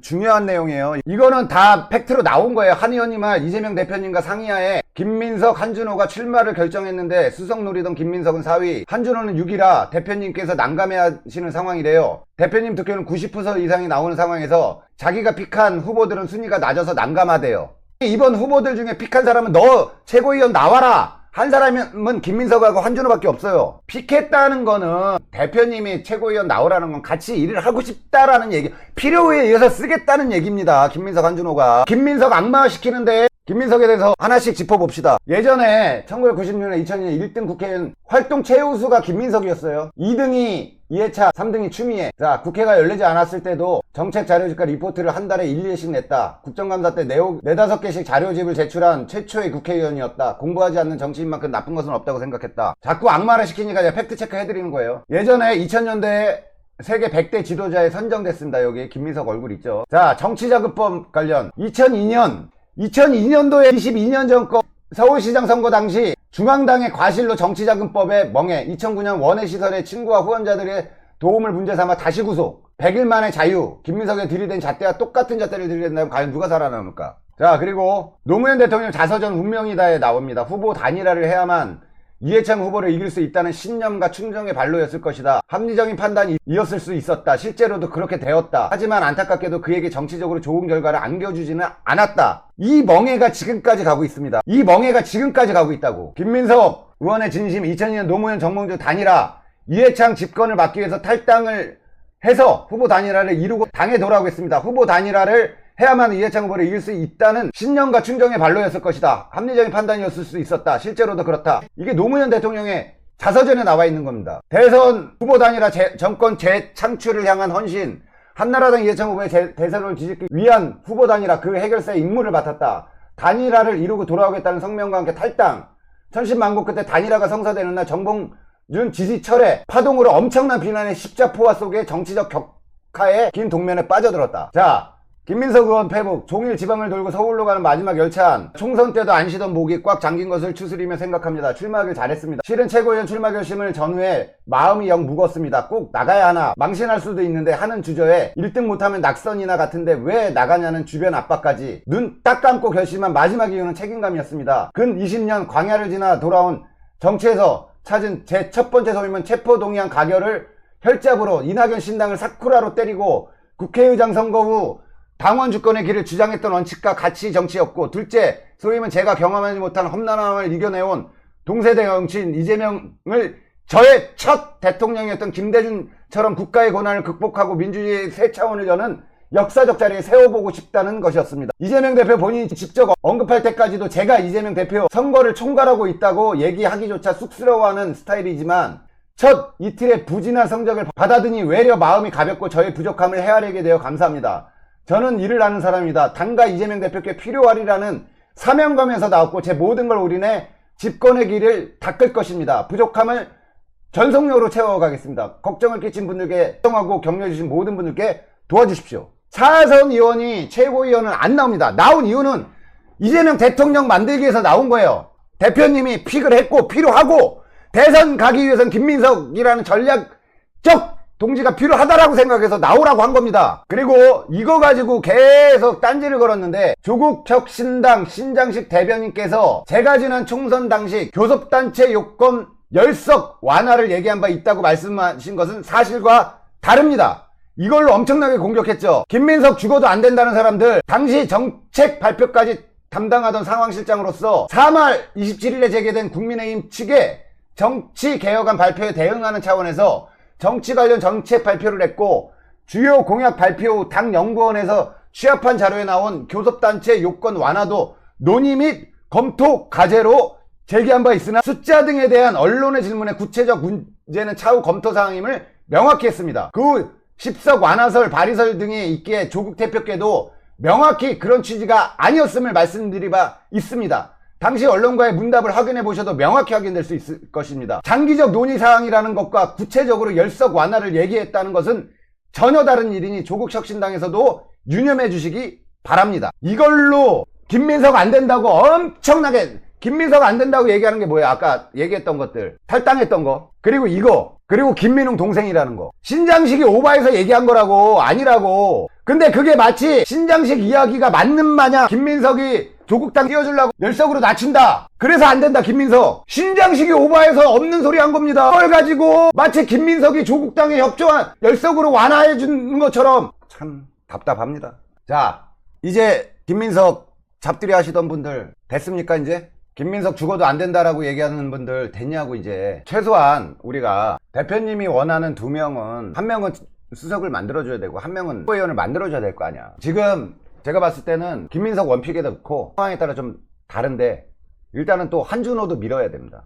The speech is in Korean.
중요한 내용이에요. 이거는 다 팩트로 나온 거예요. 한 의원님과 이재명 대표님과 상의하에 김민석, 한준호가 출마를 결정했는데 수석 노리던 김민석은 4위, 한준호는 6위라 대표님께서 난감해하시는 상황이래요. 대표님 득표는 90% 이상이 나오는 상황에서 자기가 픽한 후보들은 순위가 낮아서 난감하대요. 이번 후보들 중에 픽한 사람은 너 최고위원 나와라 한 사람은 김민석하고 한준호밖에 없어요. 픽했다는 거는 대표님이 최고위원 나오라는 건 같이 일을 하고 싶다라는 얘기, 필요에 의해서 쓰겠다는 얘기입니다. 김민석, 한준호가. 김민석 악마시키는데 김민석에 대해서 하나씩 짚어봅시다. 예전에 1996년 2002년 1등 국회의원 활동 최우수가 김민석이었어요. 2등이 이해차, 3등이 추미애. 자, 국회가 열리지 않았을 때도 정책자료집과 리포트를 한 달에 1, 2회씩 냈다. 국정감사 때 4-5개씩 자료집을 제출한 최초의 국회의원이었다. 공부하지 않는 정치인만큼 나쁜 것은 없다고 생각했다. 자꾸 악마를 시키니까 제가 팩트체크 해드리는 거예요. 예전에 2000년대에 세계 100대 지도자에 선정됐습니다. 여기 김민석 얼굴 있죠. 자, 정치자금법 관련 2002년도에 22년 전 거 서울시장 선거 당시 중앙당의 과실로 정치자금법에 멍해 2009년 원해시설의 친구와 후원자들의 도움을 문제 삼아 다시 구속, 100일 만에 자유. 김민석에 들이댄 잣대와 똑같은 잣대를 들이댄다면 과연 누가 살아남을까? 자, 그리고 노무현 대통령 자서전 운명이다에 나옵니다. 후보 단일화를 해야만 이해창 후보를 이길 수 있다는 신념과 충정의 발로였을 것이다. 합리적인 판단이었을 수 있었다. 실제로도 그렇게 되었다. 하지만 안타깝게도 그에게 정치적으로 좋은 결과를 안겨주지는 않았다. 이 멍해가 지금까지 가고 있습니다. 이 멍해가 지금까지 가고 있다고. 김민석 의원의 진심, 2002년 노무현 정몽주 단일화, 이해창 집권을 막기 위해서 탈당을 해서 후보 단일화를 이루고 당에 돌아오겠습니다. 후보 단일화를 해야만 이해창 후보를 이길 수 있다는 신념과 충정의 발로였을 것이다. 합리적인 판단이었을 수 있었다. 실제로도 그렇다. 이게 노무현 대통령의 자서전에 나와 있는 겁니다. 대선 후보 단일화 정권 재창출을 향한 헌신, 한나라당 이해창 후보의 대선을 뒤집기 위한 후보 단일화 그 해결사의 임무를 맡았다. 단일화를 이루고 돌아오겠다는 성명과 함께 탈당. 천신만고 끝에 단일화가 성사되는 날 정봉준 지지 철회, 파동으로 엄청난 비난의 십자포화 속에 정치적 격하에 긴 동면에 빠져들었다. 자, 김민석 의원 페북, 종일 지방을 돌고 서울로 가는 마지막 열차 안, 총선 때도 안 쉬던 목이 꽉 잠긴 것을 추스리며 생각합니다. 출마하길 잘했습니다. 실은 최고위원 출마 결심을 전후에 마음이 영 무겁습니다. 꼭 나가야 하나, 망신할 수도 있는데 하는 주저에 1등 못하면 낙선이나 같은데 왜 나가냐는 주변 압박까지 눈 딱 감고 결심한 마지막 이유는 책임감이었습니다. 근 20년 광야를 지나 돌아온 정치에서 찾은 제 첫 번째 소임은 체포동의안 가결을 혈잡으로 이낙연 신당을 사쿠라로 때리고 국회의장 선거 후 당원 주권의 길을 주장했던 원칙과 가치 정치였고, 둘째 소임은 제가 경험하지 못한 험난함을 이겨내온 동세대 정치인 이재명을 저의 첫 대통령이었던 김대중처럼 국가의 고난을 극복하고 민주주의의 새 차원을 여는 역사적 자리에 세워보고 싶다는 것이었습니다. 이재명 대표 본인이 직접 언급할 때까지도 제가 이재명 대표 선거를 총괄하고 있다고 얘기하기조차 쑥스러워하는 스타일이지만 첫 이틀의 부진한 성적을 받아드니 외려 마음이 가볍고 저의 부족함을 헤아리게 되어 감사합니다. 저는 일을 아는 사람입니다. 당과 이재명 대표께 필요하리라는 사명감에서 나왔고 제 모든 걸 올인해 집권의 길을 닦을 것입니다. 부족함을 전속력으로 채워가겠습니다. 걱정을 끼친 분들께, 걱정하고 격려해주신 모든 분들께 도와주십시오. 차하선 의원이 최고위원은 안 나옵니다. 나온 이유는 이재명 대통령 만들기 위해서 나온 거예요. 대표님이 픽을 했고 필요하고 대선 가기 위해서는 김민석이라는 전략적 동지가 필요하다라고 생각해서 나오라고 한 겁니다. 그리고 이거 가지고 계속 딴지를 걸었는데 조국 혁신당 신장식 대변인께서 제가 지난 총선 당시 교섭단체 요건 10석 완화를 얘기한 바 있다고 말씀하신 것은 사실과 다릅니다. 이걸로 엄청나게 공격했죠. 김민석 죽어도 안 된다는 사람들, 당시 정책 발표까지 담당하던 상황실장으로서 3월 27일에 제기된 국민의힘 측의 정치개혁안 발표에 대응하는 차원에서 정치 관련 정책 발표를 했고, 주요 공약 발표 후 당 연구원에서 취합한 자료에 나온 교섭단체 요건 완화도 논의 및 검토 과제로 제기한 바 있으나 숫자 등에 대한 언론의 질문에 구체적 문제는 차후 검토 사항임을 명확히 했습니다. 그 10석 완화설, 발의설 등이 있기에 조국 대표께도 명확히 그런 취지가 아니었음을 말씀드릴 바 있습니다. 당시 언론과의 문답을 확인해 보셔도 명확히 확인될 수 있을 것입니다. 장기적 논의 사항이라는 것과 구체적으로 10석 완화를 얘기했다는 것은 전혀 다른 일이니 조국 혁신당에서도 유념해 주시기 바랍니다. 이걸로 김민석 안 된다고 엄청나게, 김민석 안 된다고 얘기하는 게 뭐예요? 아까 얘기했던 것들, 탈당했던 거, 그리고 이거, 그리고 김민웅 동생이라는 거. 신장식이 오바해서 얘기한 거라고. 아니라고. 근데 그게 마치 신장식 이야기가 맞는 마냥 김민석이 조국당 띄워주려고 열석으로 낮춘다. 그래서 안 된다, 김민석. 신장식이 오바해서 없는 소리 한 겁니다. 그걸 가지고 마치 김민석이 조국당에 협조한 열석으로 완화해 주는 것처럼 참 답답합니다. 자, 이제 김민석 잡들이 하시던 분들 됐습니까? 이제 김민석 죽어도 안 된다라고 얘기하는 분들 됐냐고. 이제 최소한 우리가 대표님이 원하는 2명은, 1명은 수석을 만들어줘야 되고 1명은 후보위원을 만들어줘야 될 거 아니야. 지금 제가 봤을 때는 김민석 원픽에 넣고 상황에 따라 좀 다른데 일단은 또 한준호도 밀어야 됩니다.